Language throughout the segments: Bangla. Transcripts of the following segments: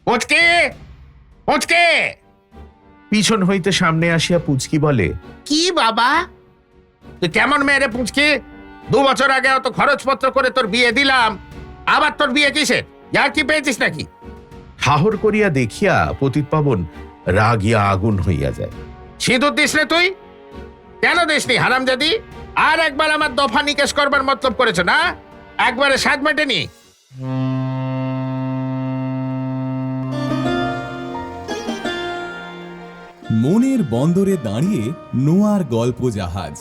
পুচকে, পুচকে। পিছন হইতে সামনে আসিয়া পুচকি বলে, কি বাবা, তুই কেমন মেয়ে রে পুচকে? 2 বছর আগে অত খরচপত্র করে তোর বিয়ে দিলাম, আবার তোর বিয়ে কিসের? যার কি পেয়েছিস নাকি? ঠাহর করিয়া দেখিয়া পতিতপাবন রাগিয়া আগুন হইয়া যায়। সিঁদুর দিস রে তুই? কেন দিসনি হারামজাদি? আর একবার আমার দফা নিকেশ করবার মতলব করেছ না? একবারে স্বাদ মেটেনি। মনের বন্দরে দাঁড়িয়ে নোয়ার গল্প জাহাজ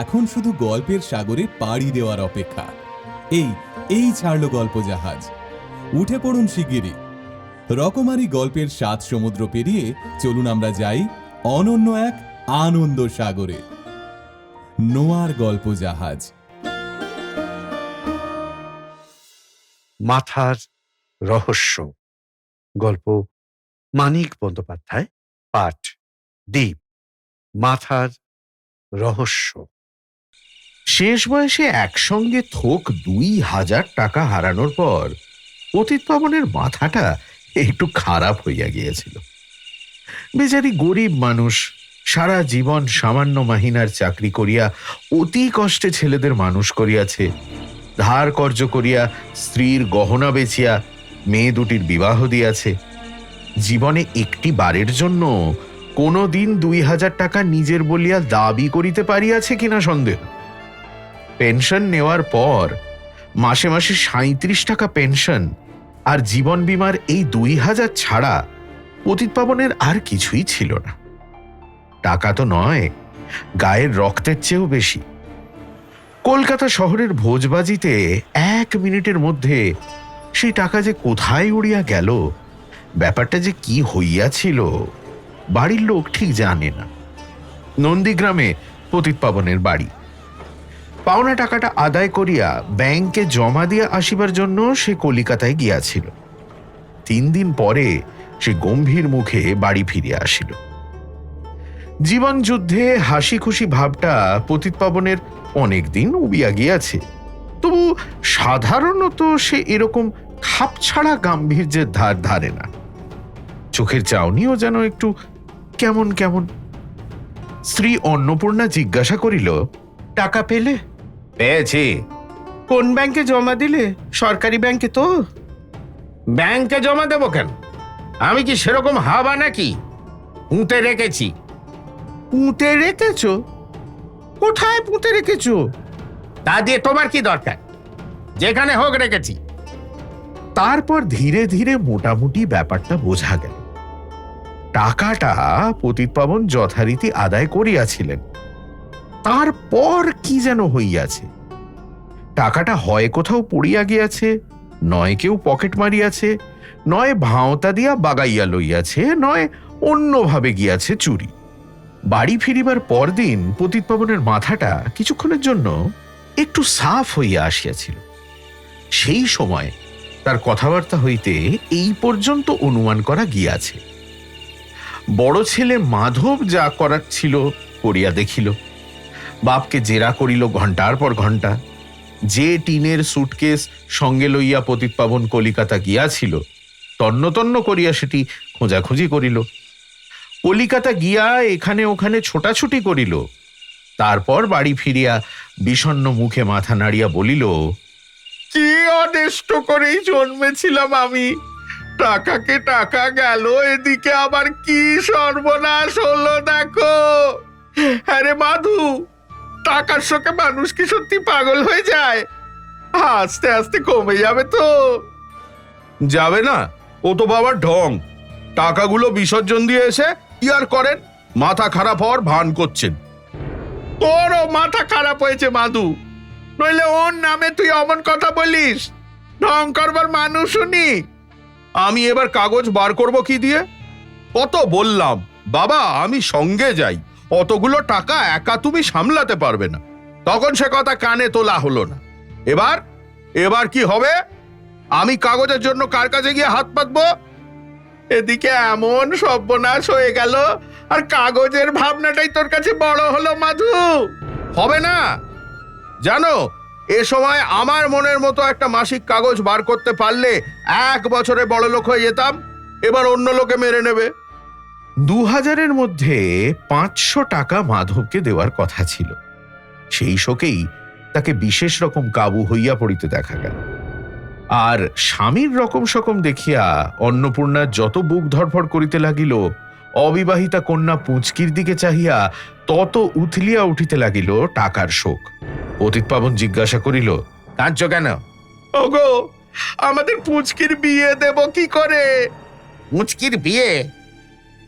এখন শুধু গল্পের সাগরে পাড়ি দেওয়ার অপেক্ষা। এই ছাড়লো গল্প জাহাজ। উঠে পড়ুন শিগগিরই। রকমারি গল্পের 7 সমুদ্র পেরিয়ে চলুন আমরা যাই অনন্য এক আনন্দ সাগরে। নোয়ার গল্প জাহাজ। মাথার রহস্য। গল্প মানিক বন্দ্যোপাধ্যায়। পাঠ দ্বীপ। মাথার রহস্য। শেষ বয়সে একসঙ্গে থোক 2000 টাকা হারানোর পর পতিতপাবনের মাথাটা একটু খারাপ হইয়া গিয়েছিল। বেচারি গরিব মানুষ, সারা জীবন সামান্য মাহিনার চাকরি করিয়া অতি কষ্টে ছেলেদের মানুষ করিয়াছে, ধার কর্জ করিয়া স্ত্রীর গহনা বেচিয়া মেয়ে দুটির বিবাহ দিয়াছে। জীবনে একটি বারের জন্য কোনো দিন 2000 টাকা নিজের বলিয়া দাবি করিতে পারিয়াছে কিনা সন্দেহ। পেনশন নেওয়ার পর মাসে মাসে 37 টাকা পেনশন আর জীবন বীমার এই 2000 ছাড়া পতিতপাবনের আর কিছুই ছিল না। টাকা তো নয়, গায়ের রক্তের চেয়েও বেশি। কলকাতা শহরের ভোজবাজিতে 1 মিনিটের মধ্যে সেই টাকা যে কোথায় উড়িয়া গেল, ব্যাপারটা যে কি হইয়াছিল বাড়ির লোক ঠিক জানে না। নন্দীগ্রামে পতিতপাবনের বাড়ি। পাওনা টাকাটা আদায় করিয়া ব্যাংকে জমা দিয়া আসিবার জন্য সে কলিকাতায় গিয়াছিল। 3 দিন পরে সে গম্ভীর মুখে বাড়ি ফিরিয়া আসিল। জীবন যুদ্ধে হাসি খুশি ভাবটা পতিতপাবনের অনেকদিন উবিয়া গিয়াছে, তবু সাধারণত সে এরকম খাপছাড়া গাম্ভীর্যের ধার ধারে না। চোখের চাউনিও যেন একটু কেমন কেমন। স্ত্রী অন্নপূর্ণা জিজ্ঞাসা করিল, টাকা পেলে? পেয়েছি। কোন ব্যাংকে জমা দিলে? সরকারি ব্যাংকে তো? ব্যাংকে জমা দেবো কেন? আমি কি সেরকম হাবা নাকি? পুঁতে রেখেছি। পুঁতে রেখেছ? কোথায় পুঁতে রেখেছ? তা দিয়ে তোমার কি দরকার? যেখানে হোক রেখেছি। তারপর ধীরে ধীরে মোটামুটি ব্যাপারটা বোঝা গেল। টাকাটা পতিতপাবন যথারীতি আদায় করিয়াছিলেন। তারপর কি যেন হইয়াছে। টাকাটা হয় কোথাও পড়িয়া গিয়াছে, নয় কেউ পকেট মারিয়াছে, নয় ভাঁওতা দিয়া বাগাইয়া লইয়াছে, নয় অন্যভাবে গিয়াছে চুরি। বাড়ি ফিরিবার পরদিন পতিতপাবনের মাথাটা কিছুক্ষণের জন্য একটু সাফ হইয়া আসিয়াছিল। সেই সময় তার কথাবার্তা হইতে এই পর্যন্ত অনুমান করা গিয়াছে। বড় ছেলে মাধব যা করার ছিল করিয়া দেখিল। বাপকে জেরা করিল ঘণ্টার পর ঘণ্টা। যে টিনের সুটকেস সঙ্গে লইয়া পতিতপাবন কলিকাতা গিয়াছিল, তন্ন তন্ন করিয়া সেটি খোঁজাখুঁজি করিল। কলিকাতা গিয়া এখানে ওখানে ছোটাছুটি করিল। তারপর বাড়ি ফিরিয়া বিষণ্ণ মুখে মাথা নাড়িয়া বলিল, কি অনিষ্ট করেই জন্মেছিলাম আমি। টাকাকে টাকা গেল, এদিকে আবার কি সর্বনাশ হলো দেখো। আরে মাধু, টাকার শোকে মানুষ কি সত্যি পাগল হয়ে যায়? আস্তে আস্তে কমে যাবে তো। যাবে না, ও তো বাবার ঢং। টাকাগুলো বিসর্জন দিয়ে এসে কি আর করেন? মাথা খারাপ হওয়ার ভান করছেন। তোরও মাথা খারাপ হয়েছে মাধু, নইলে ওর নামে তুই অমন কথা বলিস? ঢং করবার মানুষ শুনি। আমি এবার কাগজ বার করব কি দিয়ে? কত বললাম বাবা আমি সঙ্গে যাই, অতগুলো টাকা একা তুমি সামলাতে পারবে না। তখন সে কথা কানে তোলা হলো না। এবার কি হবে? আমি কাগজের জন্য কার কাছে গিয়ে হাত পাতবো? এদিকে এমন সর্বনাশ হয়ে গেল, আর কাগজের ভাবনাটাই তোর কাছে বড় হলো মাধু। হবে না জানো, এ সময় আমার মনের মতো একটা মাসিক কাগজ বার করতে পারলে 1 বছরে বড়লোক হয়ে যেতাম। এবার অন্য লোকে মেরে নেবে। 2000-এর মধ্যে 500 টাকা মাধবকে দেওয়ার কথা ছিল। সেই শোকেই তাকে বিশেষ রকম কাবু হইয়া পড়িতে দেখা গেল। আর স্বামীর রকম সকম দেখিয়া অন্নপূর্ণার যত বুক ধড়ফড় করিতে লাগিল, অবিবাহিতা কন্যা পুঁচকির দিকে চাহিয়া তত উথলিয়া উঠিতে লাগিল টাকার শোক। পতিতপাবন জিজ্ঞাসা করিল, কাঁদছো কেন? ওগো, আমাদের পুঁচকির বিয়ে দেব কি করে? পুঁচকির বিয়ে?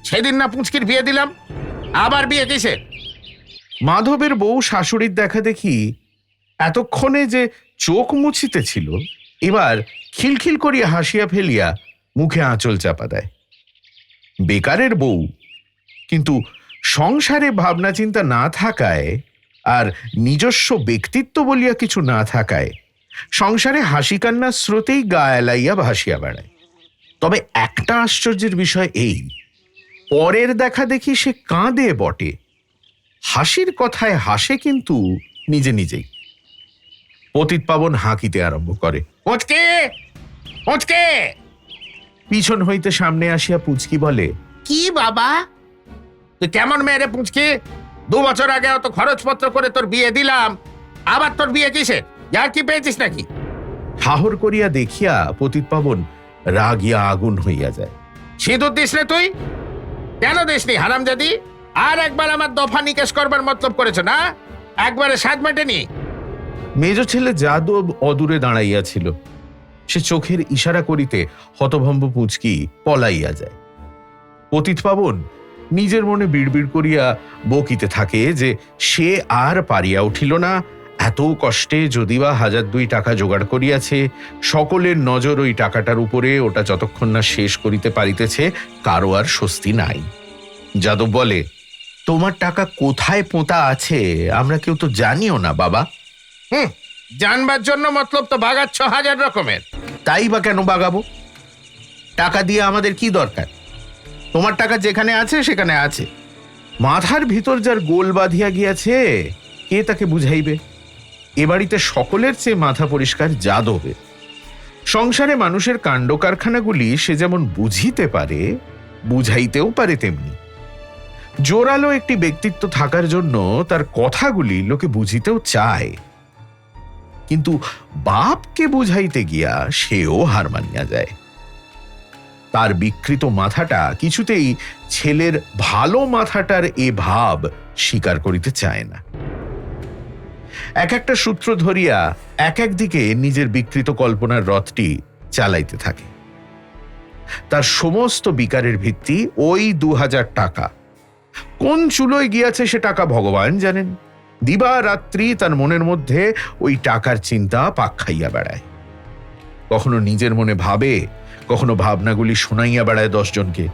সেদিন না পুঁচকির বিয়ে দিলাম, আবার বিয়ে কিসের? মাধবের বউ শাশুড়ির দেখা দেখি এতক্ষণে যে চোখ মুছিতেছিল, এবার খিলখিল করিয়া হাসিয়া ফেলিয়া মুখে আঁচল চাপা দেয়। বেকারের বউ, কিন্তু সংসারে ভাবনা চিন্তা না থাকায় আর নিজস্ব ব্যক্তিত্ব বলিয়া কিছু না থাকায় সংসারে হাসি কান্নার স্রোতেই গা এলাইয়া ভাসিয়া বেড়ায়। তবে একটা আশ্চর্যের বিষয় এই, পরের দেখা দেখি সে কাঁদে বটে, হাসির কথায় হাসে কিন্তু নিজে নিজেই। পতিতপাবন হাঁকিতে আরম্ভ করে। পুঁচকি, পুঁচকি! পিছন হইতে সামনে আসিয়া পুঁচকি বলে, কি বাবা, তুই কেমন মেয়ে রে পুঁচকি? 2 বছর আগে অত খরচপত্র করে তোর বিয়ে দিলাম, আবার তোর বিয়ে কিসের? আর কি পেয়েছিস নাকি? ঠাহর করিয়া দেখিয়া পতিতপাবন রাগিয়া আগুন হইয়া যায়। সিঁদুর দিস রে তুই? কেন দিসনি হারামজাদি? আর একবার আমার দফা নিকেশ করবার মতলব করেছ না? একবারে স্বাদ মেটেনি। মেজ ছেলে যাদব অদূরে দাঁড়াইয়াছিল। সে চোখের ইশারা করিতে হতভম্ব পুঁচকি পলাইয়া যায়। পতিতপাবন নিজের মনে বিড়বিড় করিয়া বকিতে থাকে যে সে আর পারিয়া উঠিল না, এত কষ্টে যদিবা 1002 টাকা জোগাড় করিয়াছে, সকলের নজর ওই টাকাটার উপরে, ওটা যতক্ষণ না শেষ করিতে পারিতেছে কারো আর স্বস্তি নাই। যাদব বলে, তোমার টাকা কোথায় পোঁতা আছে আমরা কেউ তো জানিও না বাবা। জানবার জন্য মতলব তো বাগাচ্ছ 1000 রকমের। তাই বা কেন বাগাবো? টাকা দিয়ে আমাদের কি দরকার? তোমার টাকা যেখানে আছে সেখানে আছে। মাথার ভিতর যার গোল বাঁধিয়া গিয়াছে কে তাকে বুঝাইবে? এ বাড়িতে সকলের চেয়ে মাথা পরিষ্কার যাদবের। সংসারে মানুষের কাণ্ড কারখানাগুলি সে যেমন বুঝিতে পারে, বুঝাইতেও পারে তেমনি। জোরালো একটি ব্যক্তিত্ব থাকার জন্য তার কথাগুলি লোকে বুঝিতেও চায়, কিন্তু বাপকে বুঝাইতে গিয়া সেও হার মানিয়া যায়। তার বিকৃত মাথাটা কিছুতেই ছেলের ভালো মাথাটার এ ভাব স্বীকার করিতে চায় না। এক একটা সূত্র ধরিয়া এক এক দিকে নিজের বিকৃত কল্পনার রথটি চালাইতে থাকে। তার সমস্ত বিকারের ভিত্তি ওই 2000 টাকা। কোন চুলোয় গিয়াছে সে টাকা ভগবান জানেন। দিবা রাত্রি তার মনের মধ্যে ওই টাকার চিন্তা পাক খাইয়া বেড়ায়। কখনো নিজের মনে ভাবে, কখনো ভাবনাগুলি শোনাইয়া বেড়ায় 10 জনকে।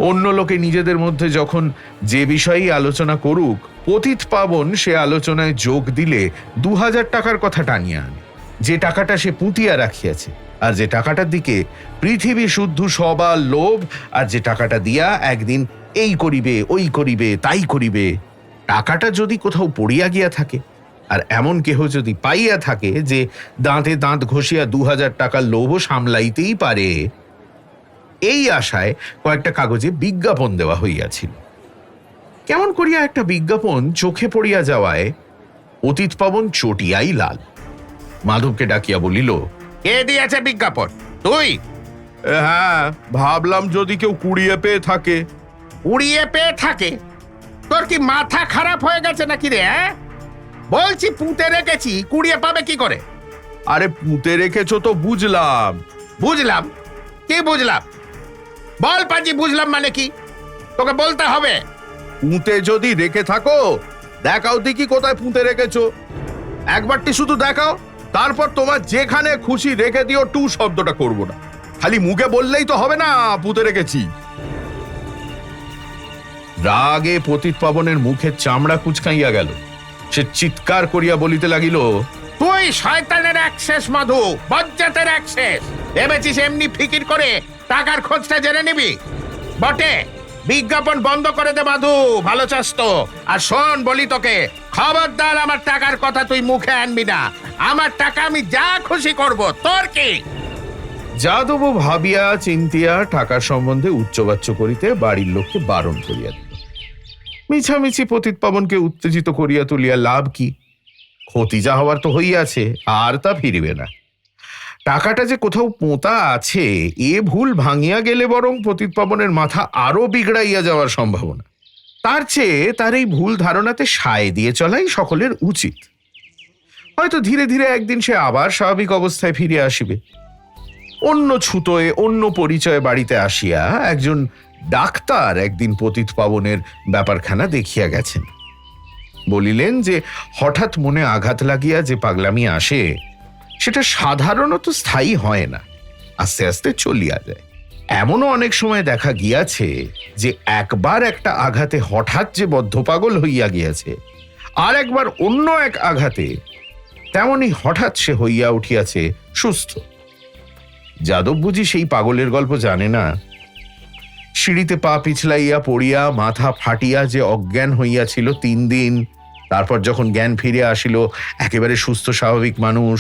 অন্য লোকে নিজেদের মধ্যে যখন যে বিষয়েই আলোচনা করুক, পতিতপাবন সে আলোচনায় যোগ দিলে 2000 টাকার কথা টানিয়া আনে, যে টাকাটা সে পুঁতিয়া রাখিয়াছে, আর যে টাকাটার দিকে পৃথিবী শুদ্ধ সবার লোভ, আর যে টাকাটা দিয়া একদিন এই করিবে, ওই করিবে, তাই করিবে। টাকাটা যদি কোথাও পড়িয়া গিয়া থাকে, আর এমন কেহ যদি পাইয়া থাকে যে দাঁতে দাঁত ঘষিয়া 2000 টাকার লোভ সামলাইতেই পারে, এই আশায় কয়েকটা কাগজে বিজ্ঞাপন দেওয়া হইয়াছিল। কেমন করিয়া একটা বিজ্ঞাপন চোখে পড়িয়া যাওয়ায় পতিতপাবন চটিয়াই লাল। মাধবকে ডাকিয়া বলিল, কে দিয়েছে বিজ্ঞাপন? তুই? হ্যাঁ, ভাবলাম যদি কেউ কুড়িয়ে পেয়ে থাকে। উড়িয়ে পেয়ে থাকে? তোর কি মাথা খারাপ হয়ে গেছে নাকি রে? বলছি পুঁতে রেখেছি, কুড়িয়ে পাবে কি করে? আরে পুঁতে রেখেছো তো বুঝলাম। বুঝলাম? কি বুঝলাম? বল পাজি, বুঝলাম মানে কি? তোকে বলতে হবে। পুঁতে যদি রেখে থাকো, দেখাও দেখি কোথায় পুঁতে রেখেছো। একবারটি শুধু দেখাও, তারপর তোমার যেখানে খুশি রেখে দিও, টু শব্দটা করবো না। খালি মুখে বললেই তো হবে না পুঁতে রেখেছি। রাগে পতিতপাবনের মুখের চামড়া কুচকাইয়া গেল। সে চিৎকার করিয়া বলিতে লাগিল, তুই শয়তানের এক শেষ মধু, বজ্জাতের এক শেষ। ভেবেছিস এমনি ফিকির করে টাকার খোঁজটা জেনে নিবি? বটে, বিজ্ঞাপন বন্ধ করে দে মাধু, ভালো চাস তো। আর শোন বলি তোকে, খবরদার আমার টাকার কথা তুই মুখে আনবি না। আমার টাকা আমি যা খুশি করব, তোর কি? যাদব ভাবিয়া চিন্তিয়া টাকার সম্বন্ধে উচ্চবাচ্য করিতে বাড়ির লোককে বারণ করিয়া দিল। মিছামিছি পতিত পাবনকে উত্তেজিত করিয়া তুলিয়া লাভ কি? ক্ষতি যা হওয়ার তো হইয়াছে, আর তা ফিরিবে না। টাকাটা যে কোথাও পোঁতা আছে এ ভুল ভাঙিয়া গেলে বরং পতিত পাবনের মাথা আরো বিগড়াইয়া যাওয়ার সম্ভাবনা। তার চেয়ে তার এই ভুল ধারণাতে সায় দিয়ে চলাই সকলের উচিত। হয়তো ধীরে ধীরে একদিন সে আবার স্বাভাবিক অবস্থায় ফিরে আসিবে। অন্য ছুতোয় অন্য পরিচয়ে বাড়িতে আসিয়া একজন ডাক্তার একদিন পতিত পাবনের ব্যাপারখানা দেখিয়া গেছেন। বলিলেন যে হঠাৎ মনে আঘাত লাগিয়া যে পাগলামি আসে সেটা সাধারণত স্থায়ী হয় না, আস্তে আস্তে চলিয়া যায়। এমনও অনেক সময় দেখা গিয়াছে যে একবার একটা আঘাতে হঠাৎ যে বদ্ধপাগল হইয়া গিয়াছে, আর একবার অন্য এক আঘাতে তেমনি হঠাৎ সে হইয়া উঠিয়াছে সুস্থ। যাদব বুঝি সেই পাগলের গল্প জানে না? সিঁড়িতে পা পিছলাইয়া পড়িয়া মাথা ফাটিয়া যে অজ্ঞান হইয়াছিল 3 দিন, তারপর যখন জ্ঞান ফিরে আসিল একেবারে সুস্থ স্বাভাবিক মানুষ।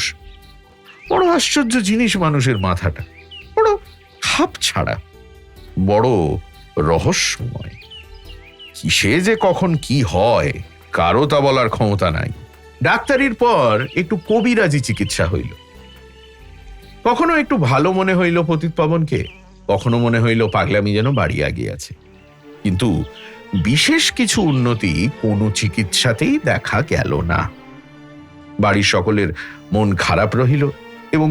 বড় আশ্চর্য জিনিস মানুষের মাথাটা, বড় খাপ ছাড়া, বড় রহস্যময়। কিসে যে কখন কি হয় কারো তা বলার ক্ষমতা নাই। ডাক্তারির পর একটু কবিরাজি চিকিৎসা হইল। কখনো একটু ভালো মনে হইল পতিত পাবনকে, কখনো মনে হইল পাগলামি যেন বাড়িয়া গিয়াছে। কিন্তু বিশেষ কিছু উন্নতি কোনো চিকিৎসাতেই দেখা গেল না। বাড়ির সকলের মন খারাপ রহিল এবং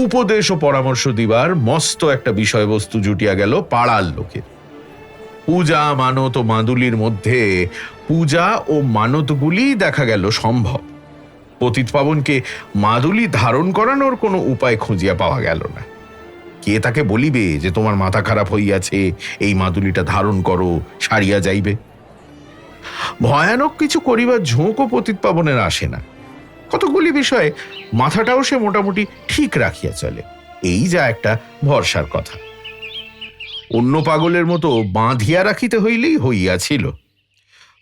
উপদেশ ও পরামর্শ দিবার মস্ত একটা বিষয়বস্তু জুটিয়া গেল পাড়ার লোকের। পূজা মানত ও মাদুলির মধ্যে পূজা ও মানতগুলি দেখা গেল সম্ভব। পতিত পাবনকে মাদুলি ধারণ করানোর কোনো উপায় খুঁজিয়া পাওয়া গেল না। কে তাকে বলিবে যে তোমার মাথা খারাপ হইয়াছে, এই মাদুলিটা ধারণ করো, সারিয়া যাইবে? ভয়ানক কিছু করিবার ঝোঁকও পতিত পাবনের আসে না। কতগুলি বিষয়ে মাথাটাও সে মোটামুটি ঠিক রাখিয়া চলে, এই যা একটা ভরসার কথা। অন্য পাগলের মতো বাঁধিয়া রাখিতে হইলেই হইয়াছিল।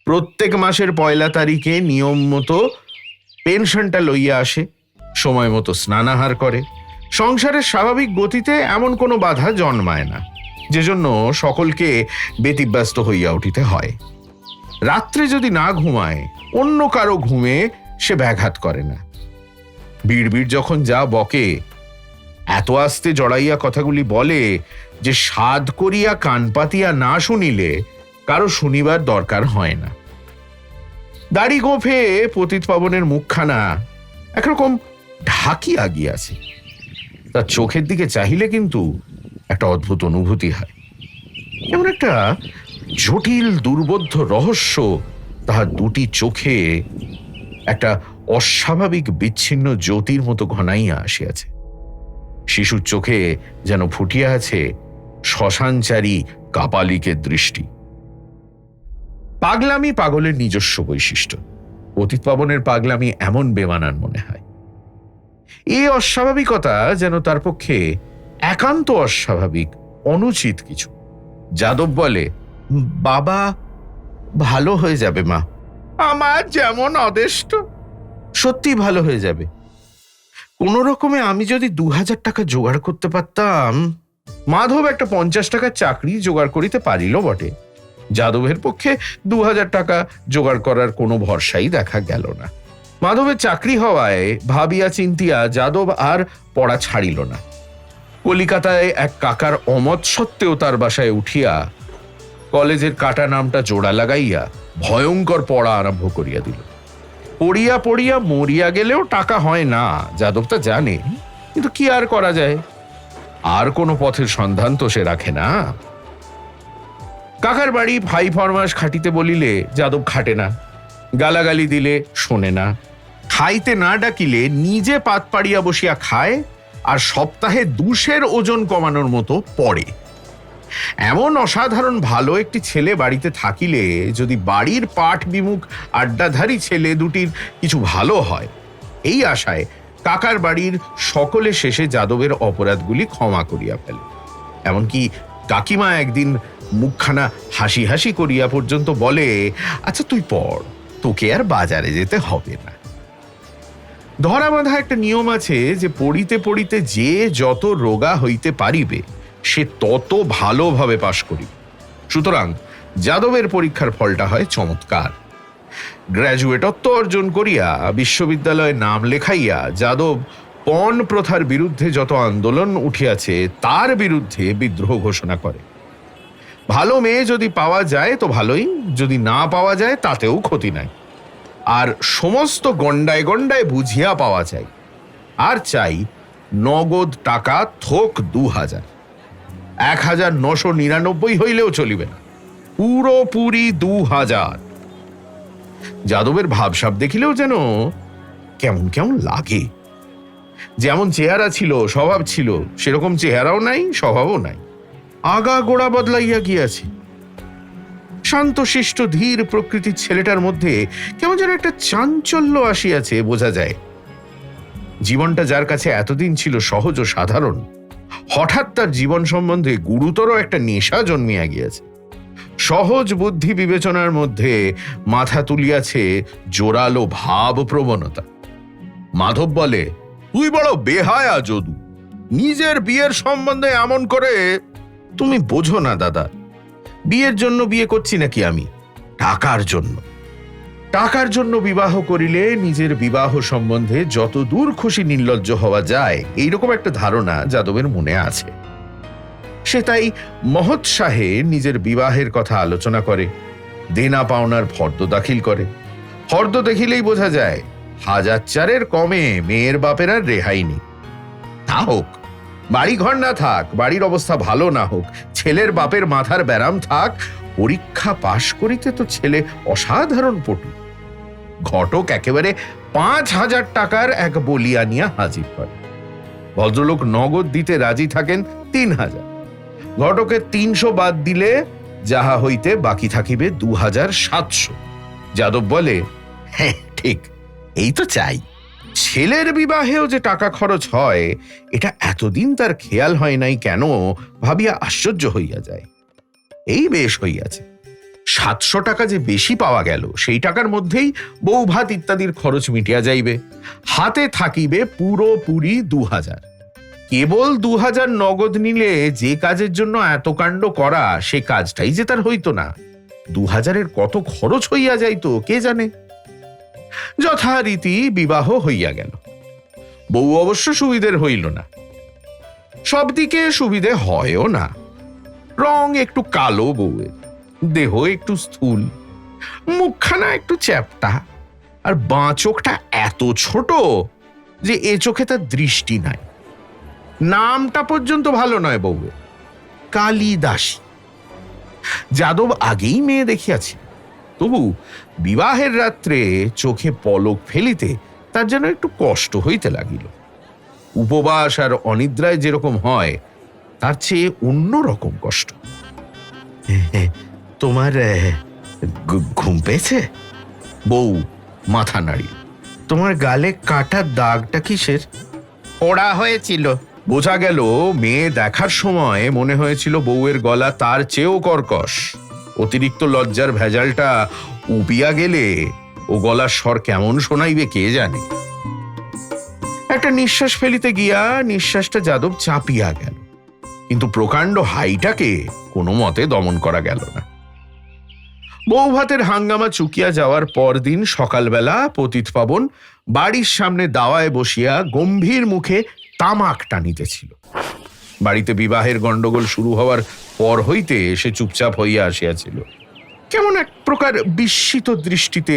প্রত্যেক মাসের 1 তারিখে নিয়ম মতো পেনশনটা লইয়া আসে, সময় মতো স্নানাহার করে, সংসারের স্বাভাবিক গতিতে এমন কোনো বাধা জন্মায় না, যে জন্য সকলকে ব্যতিব্যস্ত হইয়া উঠিতে হয়। রাত্রে যদি না ঘুমায় অন্য কারো ঘুমে সে ব্যাঘাত করে না। বিড়বিড় যখন যা বকে, এত আস্তে জড়াইয়া কথাগুলি বলে যে সাধ করিয়া কান পাতিয়া না শুনিলে কারো শুনিবার দরকার হয় না। দাড়ি গোঁফে পতিত পাবনের মুখখানা একরকম ঢাকিয়া গিয়াছে। তার চোখের দিকে চাহিলে কিন্তু একটা অদ্ভুত অনুভূতি হয়, এমন একটা জটিল দুর্বোধ্য রহস্য তাহার দুটি চোখে একটা অস্বাভাবিক বিচ্ছিন্ন জ্যোতির মতো ঘনাইয়া আসিয়াছে। শিশুর চোখে যেন ফুটিয়া আছে শ্মশানচারী কাপালিকের দৃষ্টি। পাগলামি পাগলের নিজস্ব বৈশিষ্ট্য। পতিত পাবনের পাগলামি এমন বেমানান মনে হয়। এই অস্বাভাবিকতা যেন তার পক্ষে একান্ত অস্বাভাবিক, অনুচিত কিছু। যাদব বলে, বাবা, ভালো হয়ে যাবে মা। আমার যেমন অদেষ্ট, সত্যি ভালো হয়ে যাবে। কোন রকমে আমি যদি 2000 টাকা জোগাড় করতে পারতাম। মাধব একটা 50 টাকার চাকরি জোগাড় করিতে পারিল বটে, যাদবের পক্ষে 2000 টাকা জোগাড় করার কোনো ভরসাই দেখা গেল না। মাধবের চাকরি হওয়ায় ভাবিয়া চিন্তিয়া যাদব আর পড়া ছাড়িল না। কলিকাতায় এক কাকার অমত সত্ত্বেও তার বাসায় উঠিয়া কলেজের কাটা নামটা জোড়া লাগাইয়া ভয়ঙ্কর পড়া আরম্ভ করিয়া দিল। পড়িয়া পড়িয়া মরিয়া গেলেও টাকা হয় না, যাদব তা জানে, কিন্তু কি আর করা যায়? আর কোনো পথের সন্ধান তো সে রাখে না। কাকার বাড়ি ভাই ফরমাস খাটিতে বলিলে যাদব খাটে না, গালাগালি দিলে শোনে না, খাইতে না ডাকিলে নিজে পাত পাড়িয়া বসিয়া খায়, আর সপ্তাহে 200 ওজন কমানোর মতো পড়ে। এমন অসাধারণ ভালো একটি ছেলে বাড়িতে থাকিলে যদি বাড়ির পাঠ বিমুখ আড্ডাধারী ছেলে দুটির কিছু ভালো হয়, এই আশায় কাকার বাড়ির সকলে শেষে যাদবের অপরাধগুলি ক্ষমা করিয়া ফেলে। এমনকি কাকিমা একদিন মুখখানা হাসি হাসি করিয়া পর্যন্ত বলে, আচ্ছা তুই পড়, তোকে আর বাজারে যেতে হবে না। ধরা বাঁধা একটা নিয়ম আছে যে পড়িতে পড়িতে যে যত রোগা হইতে পারিবে সে তত ভালোভাবে পাশ করিবে। সুতরাং যাদবের পরীক্ষার ফলটা হয় চমৎকার। গ্র্যাজুয়েটত্ব অর্জন করিয়া বিশ্ববিদ্যালয়ে নাম লেখাইয়া যাদব পণ প্রথার বিরুদ্ধে যত আন্দোলন উঠিয়াছে তার বিরুদ্ধে বিদ্রোহ ঘোষণা করে। ভালো মেয়ে যদি পাওয়া যায় তো ভালোই, যদি না পাওয়া যায় তাতেও ক্ষতি নাই। আর সমস্ত গন্ডায় গন্ডায় বুঝিয়া পাওয়া যায়। আর চাই নগদ টাকা থোক 2000, 1999 হইলেও চলিবে না, পুরোপুরি 2000। যাদবের ভাবসাব দেখিলেও যেন কেমন কেমন লাগে। যেমন চেহারা ছিল, স্বভাব ছিল, সেরকম চেহারাও নাই, স্বভাবও নাই। আগা গোড়া বদলাইয়া গিয়াছে। শান্তশিষ্ট ধীর প্রকৃতির ছেলেটার মধ্যে কেমন যেন একটা চাঞ্চল্য আসিয়াছে, বোঝা যায়। জীবনটা যার কাছে এতদিন ছিল সহজ ও সাধারণ, হঠাৎ তার জীবন সম্বন্ধে গুরুতর একটা নেশা জন্মিয়া গিয়াছে। সহজ বুদ্ধি বিবেচনার মধ্যে মাথা তুলিয়াছে জোরালো ভাব প্রবণতা। মাধব বলে, তুই বড় বেহায়া যদু, নিজের বিয়ের সম্বন্ধে এমন করে। তুমি বোঝো না দাদা, বিয়ের জন্য বিয়ে করছি নাকি আমি? টাকার জন্য। টাকার জন্য বিবাহ করিলে নিজের বিবাহ সম্বন্ধে যত দূর খুশি নির্লজ্জ হওয়া যায়, এইরকম একটা ধারণা যাদবের মনে আছে। সে তাই মহোৎসাহে নিজের বিবাহের কথা আলোচনা করে, দেনা পাওনার ফর্দ দাখিল করে। ফর্দ দেখিলেই বোঝা যায় 1000 কমে মেয়ের বাপের আর রেহাই নেই। তা হোক, বাড়ি ঘর না থাক, বাড়ির অবস্থা ভালো না হোক, ছেলের বাপের মাথার ব্যারাম থাক, পরীক্ষা পাশ করিতে তো ছেলে অসাধারণ পটু। ঘটক একেবারে 5000 টাকার এক বলিয়া নিয়ে হাজির করে। ভদ্রলোক নগদ দিতে রাজি থাকেন 3000। ঘটকের 300 বাদ দিলে যাহা হইতে বাকি থাকিবে 2700। যাদব বলে, হ্যাঁ ঠিক, এই তো চাই। ছেলের বিবাহেও যে টাকা খরচ হয় এটা এতদিন তার খেয়াল হয় নাই কেন ভাবিয়া আশ্চর্য হইয়া যায়। এই বেশ হইয়াছে, 700 টাকা যে বেশি পাওয়া গেল, সেই টাকার মধ্যেই বউ ভাত ইত্যাদির খরচ মিটিয়া যাইবে। হাতে থাকিবে পুরোপুরি 2000। কেবল 2000 নগদ নিলে যে কাজের জন্য এত কাণ্ড করা, সে কাজটাই যে তার হইতো না। 2000-এর কত খরচ হইয়া যাইতো কে জানে। যথারীতি বিবাহ হইয়া গেল। বউ অবশ্য সুবিধের হইল না, সব দিকে সুবিধে হয়ও না। রং একটু কালো বউয়ের, দেহ একটু স্থূল, মুখখানা একটু চ্যাপ্টা, আর বাঁ চোখটা এত ছোট যে এ চোখে তার দৃষ্টি নাই। নামটা পর্যন্ত ভালো নয় বউয়ের, কালিদাসী। যাদব আগেই মেয়ে দেখিয়াছে, তবু বিবাহের রাত্রে চোখে পলক ফেলিতে তার যেন একটু কষ্ট হইতে লাগিল। উপবাস আর অনিদ্রায় যেরকম হয়, তার চেয়ে অন্য রকম কষ্ট। তোমার ঘুম পেয়েছে? বউ মাথা নাড়ি। তোমার গালে কাটার দাগটা কিসের? ওড়া হয়েছিল। বোঝা গেল মেয়ে দেখার সময় মনে হয়েছিল বউয়ের গলা তার চেয়েও কর্কশ। অতিরিক্ত লজ্জার ভেজালটা উপিয়া গেলে ও গলার স্বর কেমন শোনাইবে কে জানে। একটা নিঃশ্বাস ফেলিতে গিয়া নিঃশ্বাসটা যাদব চাপিয়া গেল, কিন্তু প্রকাণ্ড হাইটাকে কোনো মতে দমন করা গেল না। বউ ভাতের হাঙ্গামা চুকিয়া যাওয়ার পরদিন সকালবেলা পতিত পাবন বাড়ির সামনে দাওয়ায় বসিয়া গম্ভীর মুখে তামাক টানিতেছিল। বাড়িতে বিবাহের গন্ডগোল শুরু হওয়ার পর হইতে সে চুপচাপ হইয়া আসিয়াছিল। কেমন এক প্রকার বিস্মিত দৃষ্টিতে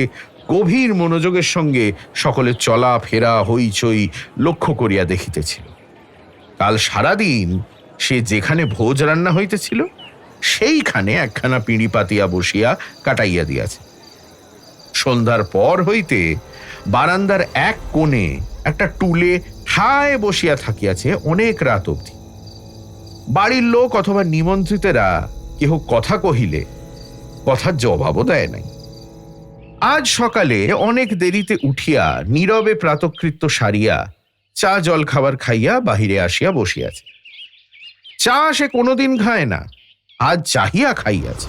গভীর মনোযোগের সঙ্গে সকলের চলা ফেরা হইচই লক্ষ্য করিয়া দেখিতেছিল। কাল সারাদিন সে যেখানে ভোজ রান্না হইতেছিল সেইখানে একখানা পিঁড়ি পাতিয়া বসিয়া কাটাইয়া দিয়াছে। সন্ধ্যার পর হইতে বারান্দার এক কোণে একটা টুলে ঠায় বসিয়া থাকিয়াছে অনেক রাত অবধি। বাড়ির লোক অথবা নিমন্ত্রিতেরা কেহ কথা কহিলে কথার জবাবও দেয় নাই। আজ সকালে অনেক দেরিতে উঠিয়া নীরবে প্রাতকৃত্য সারিয়া চা জল খাবার খাইয়া বাহিরে আসিয়া বসিয়াছে। চা সে কোনোদিন খায় না, আজ চাহিয়া খাইয়াছে।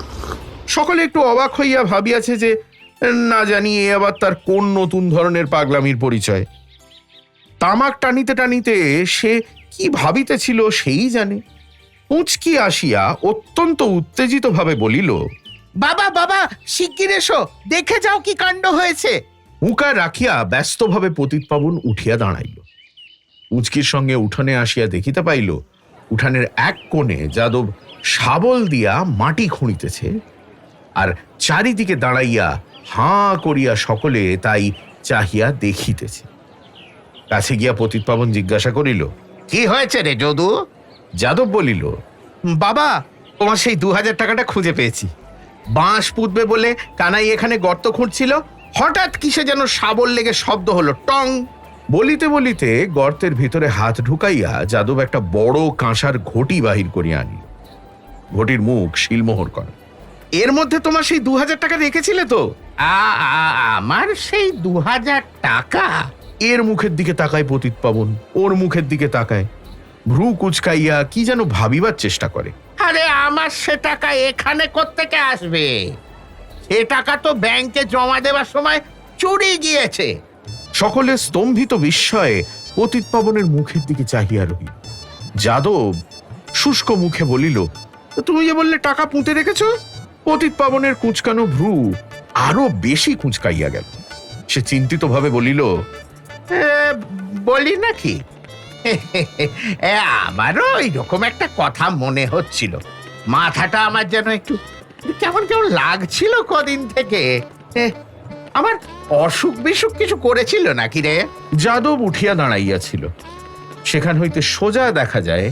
সকলে একটু অবাক হইয়া ভাবিয়াছে যে না জানি এ আবার তার কোন নতুন ধরনের পাগলামির পরিচয়। তামাক টানিতে টানিতে সে কি ভাবিতেছিল সেই জানে। পুঁচকি আসিয়া অত্যন্ত উত্তেজিত ভাবে বলিল, বাবা বাবা শিগগির এসো, দেখে যাও কি কাণ্ড হয়েছে। হুঁকা রাখিয়া ব্যস্তভাবে পতিতপাবন উঠিয়া দাঁড়াইল। পুঁচকির সঙ্গে উঠানে আসিয়া দেখিতে পাইল উঠানের এক কোণে যাদব শাবল দিয়া মাটি খুঁড়িতেছে, আর চারিদিকে দাঁড়াইয়া হাঁ করিয়া সকলে তাই চাহিয়া দেখিতেছে। কাছে গিয়া পতিতপাবন জিজ্ঞাসা করিল, কি হয়েছে রে যদু? যাদব বলিল, বাবা, তোমার সেই 2000 টাকাটা খুঁজে পেয়েছি। বাঁশ পুঁতবে বলে কানাই এখানে গর্ত খুঁড়ছিল, হঠাৎ কিসে যেন শাবল লেগে শব্দ হলো, টং। বলিতে বলিতে গর্তের ভিতরে হাত ঢুকাইয়া যাদব একটা বড় কাঁসার ঘটি বাহির করিয়া আনিল। ঘটির মুখ শিলমোহর করা। এর মধ্যে তোমার সেই 2000 টাকা রেখেছিলে তো? আমার সেই 2000 টাকা? এর মুখের দিকে তাকায় পতিতপাবন, ওর মুখের দিকে তাকায়, ভ্রু কুচকাইয়া কি যেন ভাবিবার চেষ্টা করে। আরে আমার সে টাকা এখানে কোত্থেকে আসবে? সে টাকা তো ব্যাংকে জমা দেওয়ার সময় চুরি গিয়েছে। সকলে স্তম্ভিত বিস্ময়ে পতিতপাবনের মুখের দিকে চাহিয়া রহিল। যাদব শুষ্ক মুখে বলিল, তুমি যে বললে টাকা পুঁতে রেখেছ? পতিতপাবনের কুঁচকানো ভ্রু আরো বেশি কুঁচকাইয়া গেল। সে চিন্তিত ভাবে বলিল, বলি নাকি? আমারও এরকম একটা কথা মনে হচ্ছিল। মাথাটা আমার যেন একটু কেমন কেমন লাগছিল কদিন থেকে। আমার অসুখ বিসুখ কিছু করেছিল নাকি রে? যাদব উঠিয়া দাঁড়াইয়াছিল। সেখান হইতে সোজা দেখা যায়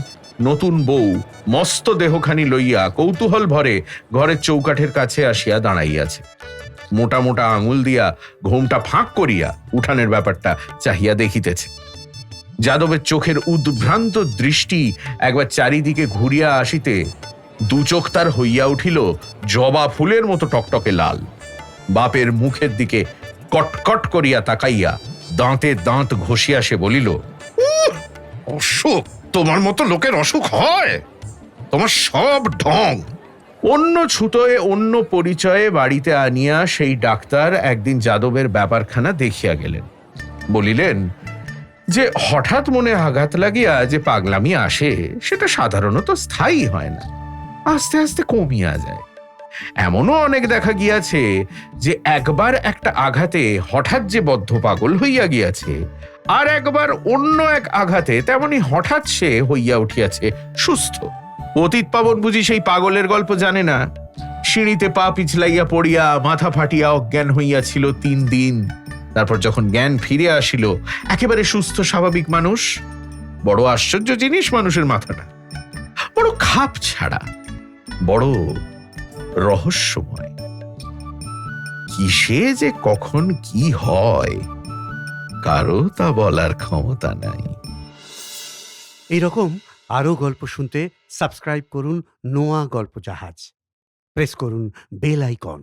নতুন বউ মস্ত দেহখানি লইয়া কৌতূহল ভরে ঘরের চৌকাঠের কাছে আসিয়া দাঁড়াইয়াছে। মোটা মোটা আঙুল দিয়া ঘোমটা ফাঁক করিয়া উঠানের ব্যাপারটা চাহিয়া দেখিতেছে। যাদবের চোখের উদ্ভ্রান্ত দৃষ্টি একবার চারিদিকে ঘুরিয়া আসিতে দু চোখ তার হইয়া উঠিল জবা ফুলের মতো টকটকে লাল। বাপের মুখের দিকে কটকট করিয়া তাকাইয়া দাঁতে দাঁত ঘষিয়া সে বলিল, অসুখ? তোমার মতো লোকের অসুখ হয়? তোমার সব ঢং। অন্য ছুতোয় অন্য পরিচয়ে বাড়িতে আনিয়া সেই ডাক্তার একদিন যাদবের ব্যাপারখানা দেখিয়া গেলেন। বলিলেন যে হঠাৎ মনে আঘাত লাগিয়া যে পাগলামি আসে সেটা সাধারণত স্থায়ী হয় না, আস্তে আস্তে কমিয়া যায়। এমনও অনেক দেখা গিয়াছে যে একবার একটা আঘাতে হঠাৎ যে বদ্ধ পাগল হইয়া গিয়াছে, আর একবার অন্য এক আঘাতে তেমনি হঠাৎ সে হইয়া উঠিয়াছে সুস্থ। পতিতপাবন বুঝি সেই পাগলের গল্প জানে না? সিঁড়িতে পা পিছলাইয়া পড়িয়া মাথা ফাটিয়া অজ্ঞান হইয়াছিল 3 দিন। তারপর যখন জ্ঞান ফিরে আসিল একেবারে সুস্থ স্বাভাবিক মানুষ। বড় আশ্চর্য জিনিস মানুষের মাথাটা, বড় খাপ ছাড়া, বড় রহস্যময়। কিসে যে কখন কি হয় কারো তা বলার ক্ষমতা নাই। এইরকম আরও গল্প শুনতে সাবস্ক্রাইব করুন নোয়া গল্প জাহাজ। প্রেস করুন বেল আইকন।